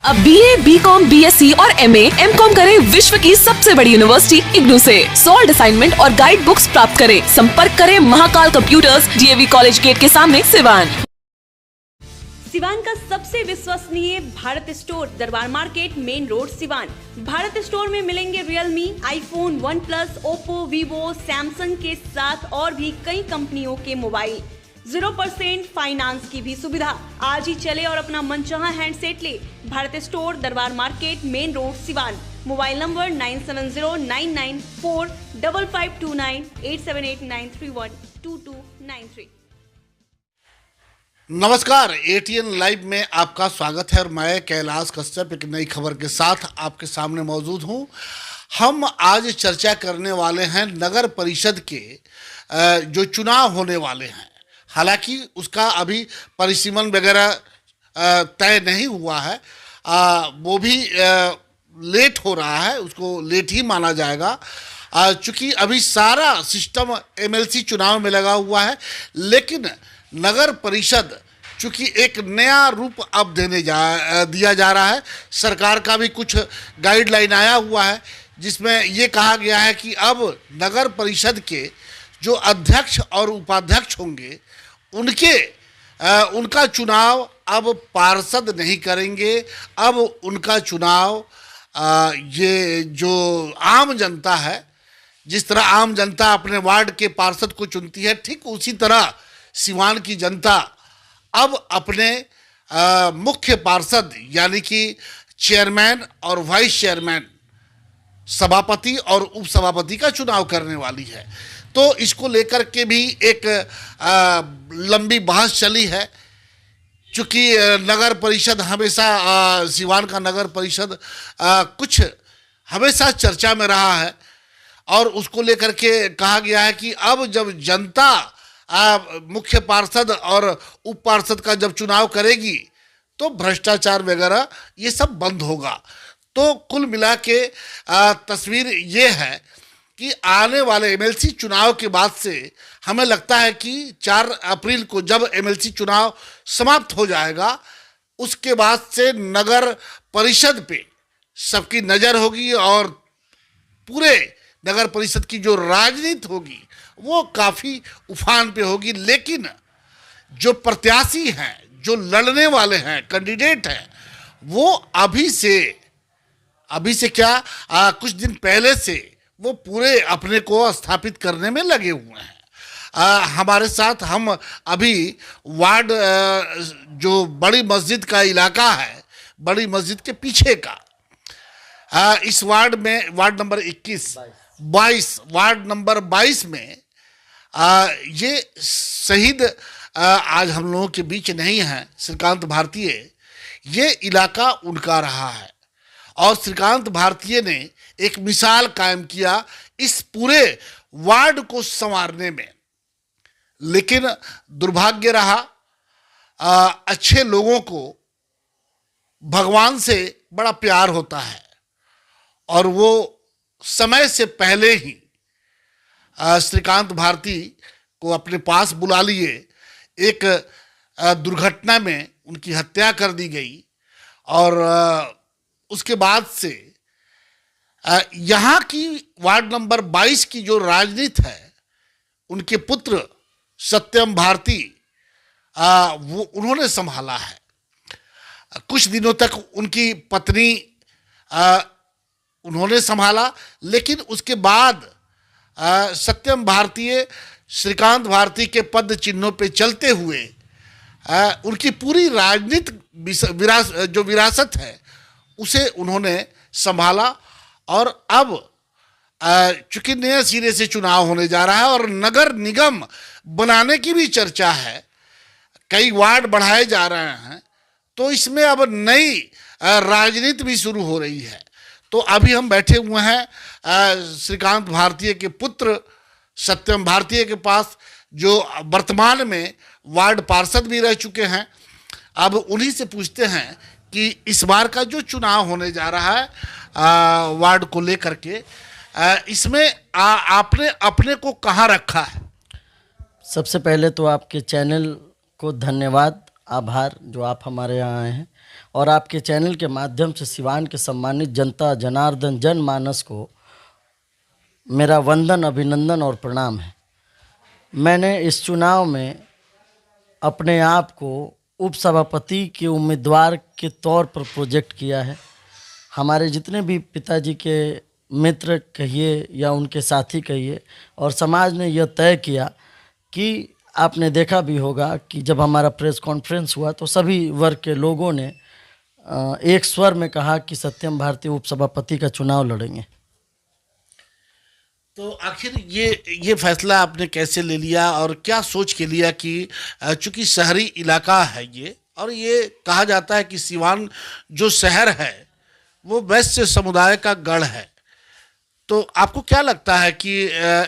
अब BA, BCom, BSc और MA, MCom करें विश्व की सबसे बड़ी यूनिवर्सिटी इग्नू से। सॉल्ड असाइनमेंट और गाइड बुक्स प्राप्त करें। संपर्क करें Mahakal computers, DAV college gate के सामने, सिवान। सिवान का सबसे विश्वसनीय Bharat store, Darbar market, main road, Siwan. Bharat store में मिलेंगे Realme, iPhone, OnePlus, Oppo, Vivo, Samsung के साथ और भी कई कंपनियों के मोबाइल। 0% फाइनेंस की भी सुविधा। आज ही चले और अपना मनचाहा हैंडसेट ले। Bharat store, Darbar market, main road, Siwan. Mobile number 9709945529 8789312293। नमस्कार, ATN लाइव में आपका स्वागत है और मैं कैलाश कश्यप एक नई खबर के साथ आपके सामने मौजूद हूं। हम आज चर्चा करने वाले हैं नगर परिषद के जो चुनाव होने वाले हैं। हालांकि उसका अभी परिसीमन वगैरह तय नहीं हुआ है, वो भी लेट हो रहा है, उसको लेट ही माना जाएगा। चूँकि अभी सारा सिस्टम MLC चुनाव में लगा हुआ है, लेकिन नगर परिषद चूँकि एक नया रूप अब दिया जा रहा है। सरकार का भी कुछ गाइडलाइन आया हुआ है जिसमें ये कहा गया है कि अब नगर परिषद के जो अध्यक्ष और उपाध्यक्ष होंगे उनका चुनाव अब पार्षद नहीं करेंगे। अब उनका चुनाव ये जो आम जनता है, जिस तरह आम जनता अपने वार्ड के पार्षद को चुनती है, ठीक उसी तरह सिवान की जनता अब अपने मुख्य पार्षद यानी कि चेयरमैन और वाइस चेयरमैन, सभापति और उपसभापति का चुनाव करने वाली है। तो इसको लेकर के भी एक लंबी बहस चली है। चूँकि नगर परिषद हमेशा सिवान का नगर परिषद कुछ हमेशा चर्चा में रहा है और उसको लेकर के कहा गया है कि अब जब जनता मुख्य पार्षद और उप पार्षद का जब चुनाव करेगी तो भ्रष्टाचार वगैरह ये सब बंद होगा। तो कुल मिला के तस्वीर ये है कि आने वाले MLC चुनाव के बाद से हमें लगता है कि 4 अप्रैल को जब MLC चुनाव समाप्त हो जाएगा, उसके बाद से नगर परिषद पे सबकी नज़र होगी और पूरे नगर परिषद की जो राजनीति होगी वो काफ़ी उफान पे होगी। लेकिन जो प्रत्याशी हैं, जो लड़ने वाले हैं, कैंडिडेट हैं, वो अभी से क्या कुछ दिन पहले से वो पूरे अपने को स्थापित करने में लगे हुए हैं। हमारे साथ हम अभी वार्ड जो बड़ी मस्जिद का इलाका है, बड़ी मस्जिद के पीछे का, इस वार्ड में वार्ड नंबर 22 वार्ड नंबर 22 में ये शहीद आज हम लोगों के बीच नहीं हैं, श्रीकांत भारतीय। ये इलाका उनका रहा है और श्रीकांत भारतीय ने एक मिसाल कायम किया इस पूरे वार्ड को संवारने में। लेकिन दुर्भाग्य रहा, अच्छे लोगों को भगवान से बड़ा प्यार होता है और वो समय से पहले ही श्रीकांत भारती को अपने पास बुला लिए। एक दुर्घटना में उनकी हत्या कर दी गई और उसके बाद से यहाँ की वार्ड नंबर 22 की जो राजनीति है, उनके पुत्र सत्यम भारती वो उन्होंने संभाला है। कुछ दिनों तक उनकी पत्नी उन्होंने संभाला, लेकिन उसके बाद सत्यम भारतीय श्रीकांत भारती के पद चिन्हों पे चलते हुए उनकी पूरी राजनीतिक जो विरासत है उसे उन्होंने संभाला। और अब चूंकि नए सिरे से चुनाव होने जा रहा है और नगर निगम बनाने की भी चर्चा है, कई वार्ड बढ़ाए जा रहे हैं, तो इसमें अब नई राजनीति भी शुरू हो रही है। तो अभी हम बैठे हुए हैं श्रीकांत भारतीय के पुत्र सत्यम भारतीय के पास, जो वर्तमान में वार्ड पार्षद भी रह चुके हैं। अब उन्हीं से पूछते हैं कि इस बार का जो चुनाव होने जा रहा है वार्ड को लेकर के, इसमें आपने अपने को कहाँ रखा है? सबसे पहले तो आपके चैनल को धन्यवाद, आभार जो आप हमारे यहाँ आए हैं। और आपके चैनल के माध्यम से सिवान के सम्मानित जनता जनार्दन जनमानस को मेरा वंदन, अभिनंदन और प्रणाम है। मैंने इस चुनाव में अपने आप को उपसभापति के उम्मीदवार के तौर पर प्रोजेक्ट किया है। हमारे जितने भी पिताजी के मित्र कहिए या उनके साथी कहिए और समाज ने यह तय किया कि आपने देखा भी होगा कि जब हमारा प्रेस कॉन्फ्रेंस हुआ तो सभी वर्ग के लोगों ने एक स्वर में कहा कि सत्यम भारती उपसभापति का चुनाव लड़ेंगे। तो आखिर ये फैसला आपने कैसे ले लिया और क्या सोच के लिया कि चूंकि शहरी इलाका है ये, और ये कहा जाता है कि सिवान जो शहर है वो वैश्य समुदाय का गढ़ है, तो आपको क्या लगता है कि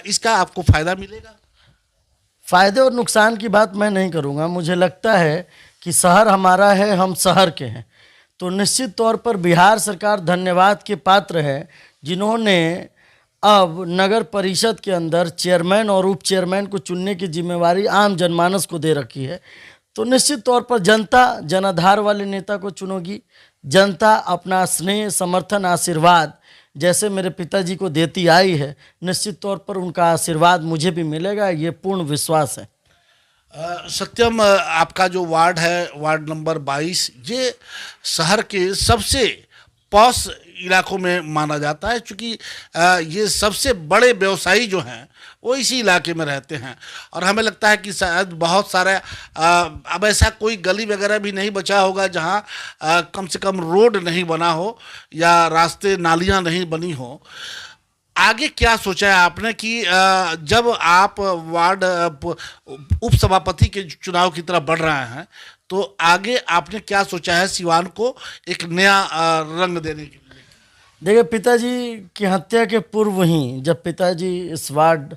इसका आपको फायदा मिलेगा? फ़ायदे और नुकसान की बात मैं नहीं करूँगा। मुझे लगता है कि शहर हमारा है, हम शहर के हैं, तो निश्चित तौर पर बिहार सरकार धन्यवाद के पात्र है जिन्होंने अब नगर परिषद के अंदर चेयरमैन और उप चेयरमैन को चुनने की जिम्मेवारी आम जनमानस को दे रखी है। तो निश्चित तौर पर जनता जनाधार वाले नेता को चुनेगी। जनता अपना स्नेह, समर्थन, आशीर्वाद जैसे मेरे पिताजी को देती आई है, निश्चित तौर पर उनका आशीर्वाद मुझे भी मिलेगा, ये पूर्ण विश्वास है। सत्यम, आपका जो वार्ड है, वार्ड नंबर 22, ये शहर के सबसे पॉश इलाकों में माना जाता है, क्योंकि ये सबसे बड़े व्यवसायी जो हैं वो इसी इलाके में रहते हैं। और हमें लगता है कि शायद बहुत सारे अब ऐसा कोई गली वगैरह भी नहीं बचा होगा जहाँ कम से कम रोड नहीं बना हो या रास्ते नालियाँ नहीं बनी हो। आगे क्या सोचा है आपने कि जब आप वार्ड उपसभापति के चुनाव की तरफ बढ़ रहे हैं तो आगे आपने क्या सोचा है सिवान को एक नया रंग देने के लिए? देखिए, पिताजी की हत्या के पूर्व ही जब पिताजी इस वार्ड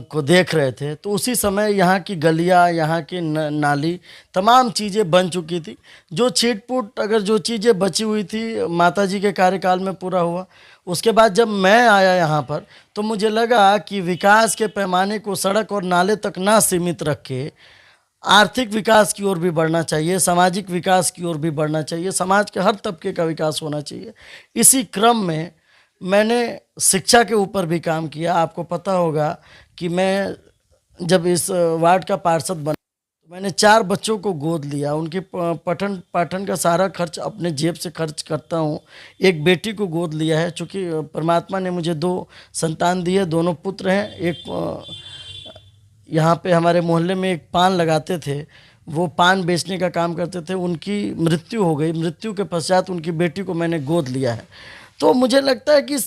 को देख रहे थे तो उसी समय यहाँ की गलियाँ, यहाँ की नाली, तमाम चीज़ें बन चुकी थी। जो छीट-फूट अगर जो चीज़ें बची हुई थी माताजी के कार्यकाल में पूरा हुआ। उसके बाद जब मैं आया यहाँ पर तो मुझे लगा कि विकास के पैमाने को सड़क और नाले तक ना सीमित रख के आर्थिक विकास की ओर भी बढ़ना चाहिए, सामाजिक विकास की ओर भी बढ़ना चाहिए, समाज के हर तबके का विकास होना चाहिए। इसी क्रम में मैंने शिक्षा के ऊपर भी काम किया। आपको पता होगा कि मैं जब इस वार्ड का पार्षद बना तो मैंने 4 बच्चों को गोद लिया। उनके पठन पाठन का सारा खर्च अपने जेब से खर्च करता हूँ। एक बेटी को गोद लिया है, चूँकि परमात्मा ने मुझे 2 संतान दी है, दोनों पुत्र हैं। एक यहाँ पे हमारे मोहल्ले में एक पान लगाते थे, वो पान बेचने का काम करते थे, उनकी मृत्यु हो गई। मृत्यु के पश्चात उनकी बेटी को मैंने गोद लिया है। तो मुझे लगता है कि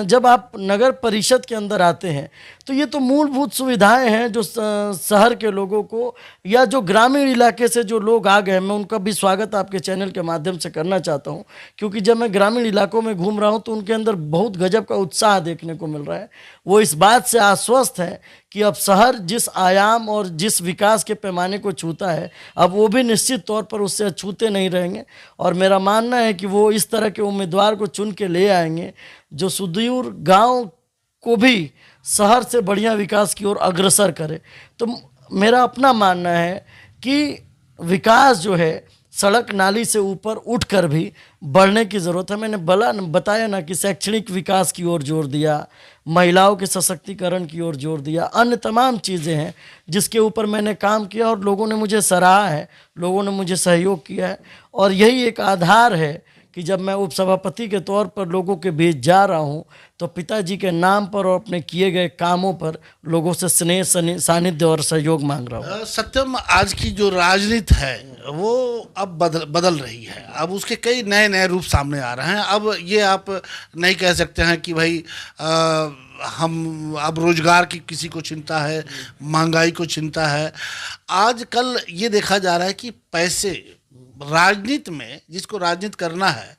जब आप नगर परिषद के अंदर आते हैं तो ये तो मूलभूत सुविधाएं हैं जो शहर के लोगों को या जो ग्रामीण इलाके से जो लोग आ गए, मैं उनका भी स्वागत आपके चैनल के माध्यम से करना चाहता हूं, क्योंकि जब मैं ग्रामीण इलाकों में घूम रहा हूं तो उनके अंदर बहुत गजब का उत्साह देखने को मिल रहा है। वो इस बात से आश्वस्त है कि अब शहर जिस आयाम और जिस विकास के पैमाने को छूता है, अब वो भी निश्चित तौर पर उससे अछूते नहीं रहेंगे। और मेरा मानना है कि वो इस तरह के उम्मीदवार को चुन के ले आएंगे जो सुदूर गांव को भी शहर से बढ़िया विकास की ओर अग्रसर करे। तो मेरा अपना मानना है कि विकास जो है सड़क नाली से ऊपर उठकर भी बढ़ने की ज़रूरत है। मैंने बताया ना कि शैक्षणिक विकास की ओर जोर दिया, महिलाओं के सशक्तिकरण की ओर जोर दिया, अन्य तमाम चीज़ें हैं जिसके ऊपर मैंने काम किया और लोगों ने मुझे सराहा है, लोगों ने मुझे सहयोग किया है। और यही एक आधार है कि जब मैं उपसभापति के तौर पर लोगों के बीच जा रहा हूं तो पिताजी के नाम पर और अपने किए गए कामों पर लोगों से स्नेह, सानिध्य और सहयोग मांग रहा हूं। सत्यम, आज की जो राजनीति है वो अब बदल रही है। अब उसके कई नए नए रूप सामने आ रहे हैं। अब ये आप नहीं कह सकते हैं कि भाई हम अब रोजगार की किसी को चिंता है, महंगाई को चिंता है। आजकल ये देखा जा रहा है कि पैसे राजनीति में, जिसको राजनीति करना है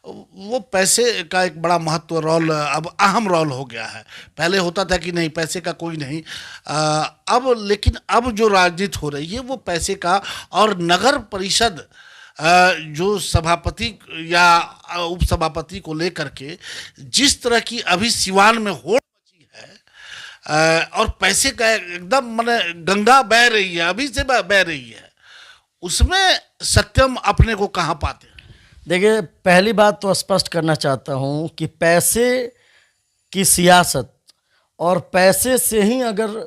वो पैसे का एक बड़ा महत्व रोल, अब अहम रोल हो गया है। पहले होता था कि नहीं, पैसे का कोई नहीं, लेकिन अब जो राजनीति हो रही है वो पैसे का। और नगर परिषद जो सभापति या उपसभापति को लेकर के जिस तरह की अभी सिवान में होड़ मची है और पैसे का एकदम माने गंगा बह रही है, अभी से बह रही है, उसमें सत्यम अपने को कहाँ पाते हैं? देखिए, पहली बात तो स्पष्ट करना चाहता हूँ कि पैसे की सियासत और पैसे से ही अगर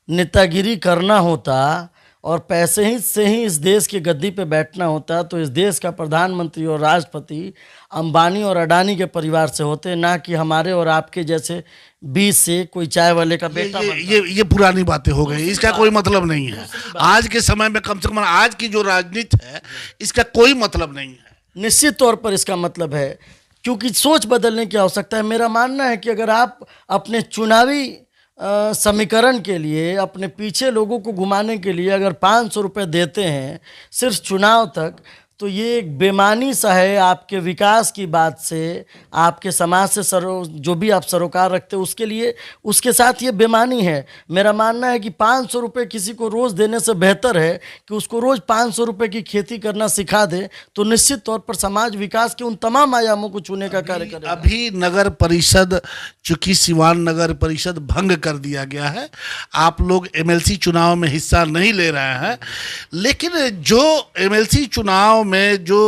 नेतागिरी करना होता और पैसे ही से ही इस देश की गद्दी पे बैठना होता तो इस देश का प्रधानमंत्री और राष्ट्रपति अंबानी और अडानी के परिवार से होते, ना कि हमारे और आपके जैसे बीच से कोई चाय वाले का बेटा ये पुरानी बातें हो गई, इसका कोई मतलब नहीं है। आज के समय में कम से कम आज की जो राजनीति है इसका कोई मतलब नहीं है। निश्चित तौर पर इसका मतलब है, क्योंकि सोच बदलने की आवश्यकता है। मेरा मानना है कि अगर आप अपने चुनावी समीकरण के लिए, अपने पीछे लोगों को घुमाने के लिए अगर 500 रुपये देते हैं सिर्फ चुनाव तक, तो ये एक बेमानी सा है आपके विकास की बात से, आपके समाज से जो भी आप सरोकार रखते हो उसके लिए, उसके साथ ये बेमानी है। मेरा मानना है कि 500 रुपये किसी को रोज़ देने से बेहतर है कि उसको रोज़ 500 रुपये की खेती करना सिखा दे, तो निश्चित तौर पर समाज विकास के उन तमाम आयामों को छूने का कार्य करेगा। अभी नगर परिषद, चूंकि सिवान नगर परिषद भंग कर दिया गया है, आप लोग एमएलसी चुनाव में हिस्सा नहीं ले रहे हैं, लेकिन जो एमएलसी चुनाव में जो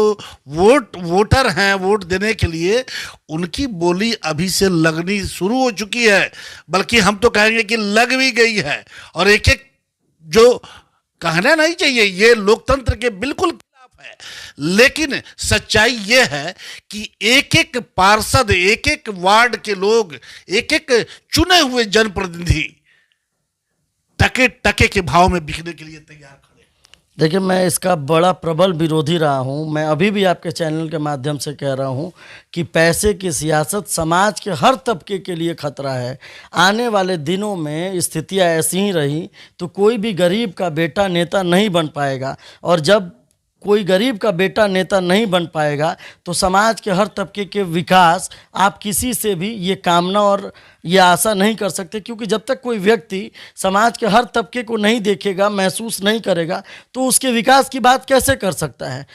वोटर हैं वोट देने के लिए, उनकी बोली अभी से लगनी शुरू हो चुकी है, बल्कि हम तो कहेंगे कि लग भी गई है। और एक एक जो कहना नहीं चाहिए, ये लोकतंत्र के बिल्कुल खिलाफ है, लेकिन सच्चाई ये है कि एक एक पार्षद, एक एक वार्ड के लोग, एक एक चुने हुए जनप्रतिनिधि टके टके के भाव में बिकने के लिए तैयार। देखिए, मैं इसका बड़ा प्रबल विरोधी रहा हूँ। मैं अभी भी आपके चैनल के माध्यम से कह रहा हूँ कि पैसे की सियासत समाज के हर तबके के लिए खतरा है। आने वाले दिनों में स्थितियाँ ऐसी ही रही तो कोई भी गरीब का बेटा नेता नहीं बन पाएगा, और जब कोई गरीब का बेटा नेता नहीं बन पाएगा तो समाज के हर तबके के विकास आप किसी से भी ये कामना और ये आशा नहीं कर सकते, क्योंकि जब तक कोई व्यक्ति समाज के हर तबके को नहीं देखेगा, महसूस नहीं करेगा, तो उसके विकास की बात कैसे कर सकता है।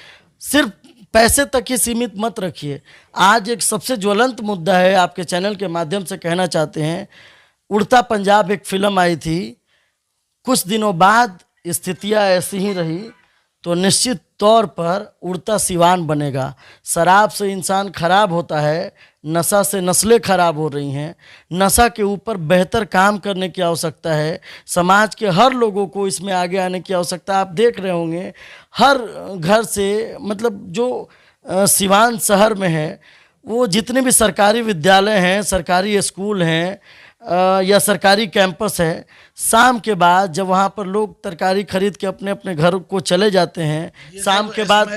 सिर्फ पैसे तक ही सीमित मत रखिए। आज एक सबसे ज्वलंत मुद्दा है, आपके चैनल के माध्यम से कहना चाहते हैं, उड़ता पंजाब एक फिल्म आई थी, कुछ दिनों बाद स्थितियाँ ऐसी ही रही तो निश्चित तौर पर उड़ता सिवान बनेगा। शराब से इंसान खराब होता है, नशा से नस्लें खराब हो रही हैं। नशा के ऊपर बेहतर काम करने की आवश्यकता है। समाज के हर लोगों को इसमें आगे आने की आवश्यकता। आप देख रहे होंगे हर घर से, मतलब जो सिवान शहर में है, वो जितने भी सरकारी विद्यालय हैं, सरकारी स्कूल हैं या सरकारी कैंपस है, शाम के बाद जब वहाँ पर लोग तरकारी खरीद के अपने अपने घर को चले जाते हैं, शाम के बाद,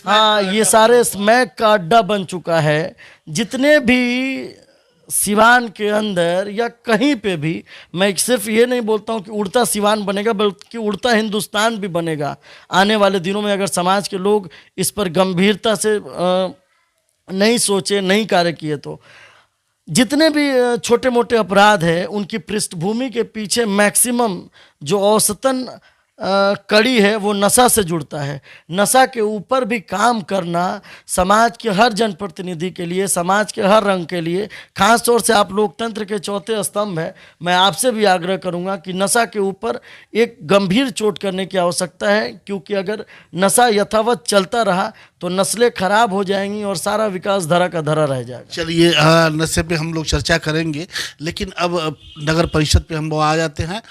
हाँ, ये सारे स्मैक का अड्डा बन चुका है। जितने भी सिवान के अंदर या कहीं पे भी, मैं सिर्फ ये नहीं बोलता हूँ कि उड़ता सिवान बनेगा, बल्कि उड़ता हिंदुस्तान भी बनेगा आने वाले दिनों में, अगर समाज के लोग इस पर गंभीरता से नहीं सोचे, नहीं कार्य किए तो। जितने भी छोटे मोटे अपराध हैं उनकी पृष्ठभूमि के पीछे मैक्सिमम जो औसतन कड़ी है वो नशा से जुड़ता है। नशा के ऊपर भी काम करना समाज के हर जनप्रतिनिधि के लिए, समाज के हर रंग के लिए, खास तौर से आप लोकतंत्र के चौथे स्तंभ है, मैं आपसे भी आग्रह करूंगा कि नशा के ऊपर एक गंभीर चोट करने की आवश्यकता है, क्योंकि अगर नशा यथावत चलता रहा तो नस्लें खराब हो जाएंगी और सारा विकास धरा का धरा रह जाएगा। चलिए, नशे पे हम लोग चर्चा करेंगे, लेकिन अब नगर परिषद पे हम आ जाते हैं।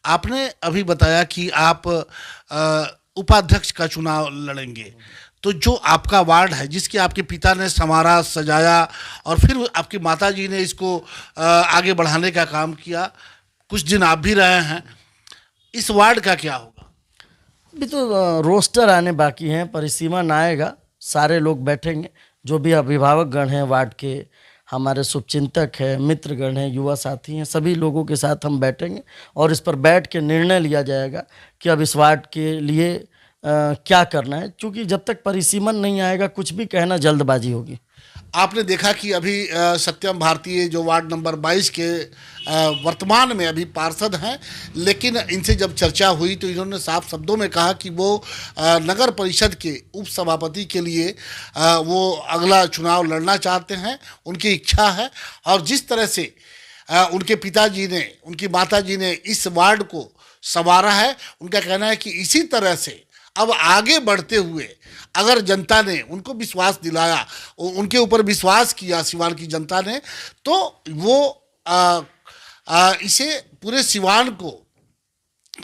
आपने अभी बताया कि आप उपाध्यक्ष का चुनाव लड़ेंगे, तो जो आपका वार्ड है, जिसकी आपके पिता ने संवारा, सजाया और फिर आपकी माताजी ने इसको आगे बढ़ाने का काम किया, कुछ दिन आप भी रहे हैं, इस वार्ड का क्या होगा? अभी तो रोस्टर आने बाकी हैं, परिसीमन आएगा, सारे लोग बैठेंगे, जो भी अभिभावक गण हैं वार्ड के, हमारे शुभचिंतक हैं, मित्रगण हैं, युवा साथी हैं, सभी लोगों के साथ हम बैठेंगे और इस पर बैठ के निर्णय लिया जाएगा कि अब इस वार्ड के लिए क्या करना है, क्योंकि जब तक परिसीमन नहीं आएगा कुछ भी कहना जल्दबाजी होगी। आपने देखा कि अभी सत्यम भारतीय जो वार्ड नंबर 22 के वर्तमान में अभी पार्षद हैं, लेकिन इनसे जब चर्चा हुई तो इन्होंने साफ शब्दों में कहा कि वो नगर परिषद के उप सभापति के लिए वो अगला चुनाव लड़ना चाहते हैं, उनकी इच्छा है। और जिस तरह से उनके पिताजी ने, उनकी माताजी ने इस वार्ड को संवारा है, उनका कहना है कि इसी तरह से अब आगे बढ़ते हुए अगर जनता ने उनको विश्वास दिलाया, उनके ऊपर विश्वास किया सिवान की जनता ने, तो वो इसे पूरे सिवान को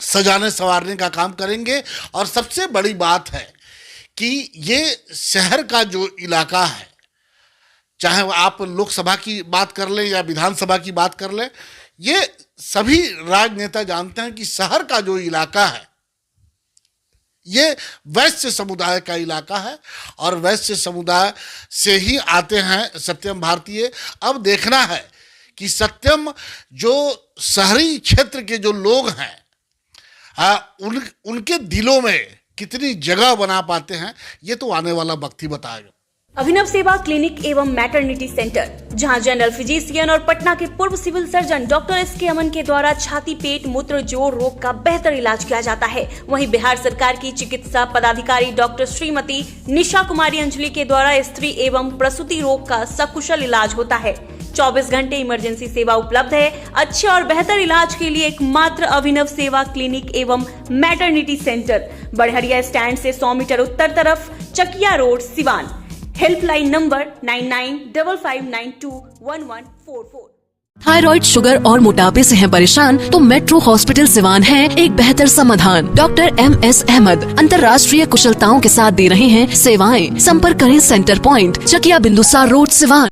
सजाने संवारने का काम करेंगे। और सबसे बड़ी बात है कि ये शहर का जो इलाका है, चाहे आप लोकसभा की बात कर लें या विधानसभा की बात कर लें, ये सभी राजनेता जानते हैं कि शहर का जो इलाका है ये वैश्य समुदाय का इलाका है और वैश्य समुदाय से ही आते हैं सत्यम भारतीय। अब देखना है कि सत्यम जो शहरी क्षेत्र के जो लोग हैं उनके दिलों में कितनी जगह बना पाते हैं, ये तो आने वाला वक्त ही बताएगा। अभिनव सेवा क्लिनिक एवं मैटरनिटी सेंटर, जहां जनरल फिजिशियन और पटना के पूर्व सिविल सर्जन डॉक्टर एस.के. अमन के द्वारा छाती, पेट, मूत्र, जोड़ रोग का बेहतर इलाज किया जाता है। वहीं बिहार सरकार की चिकित्सा पदाधिकारी डॉक्टर श्रीमती निशा कुमारी अंजलि के द्वारा स्त्री एवं प्रसूति रोग का सकुशल इलाज होता है। 24 घंटे इमरजेंसी सेवा उपलब्ध है। अच्छे और बेहतर इलाज के लिए एकमात्र अभिनव सेवा क्लिनिक एवं मैटरनिटी सेंटर, बड़हरिया स्टैंड से 100 मीटर उत्तर तरफ, Chakia road, Siwan. Helpline number 9955921144। Thyroid, sugar और मोटापे से हैं परेशान तो मेट्रो हॉस्पिटल सिवान है एक बेहतर समाधान। Doctor M.S. अहमद अंतर्राष्ट्रीय कुशलताओं के साथ दे रहे हैं सेवाएं। संपर्क करें centre point, Chakia Bindusar road, Siwan.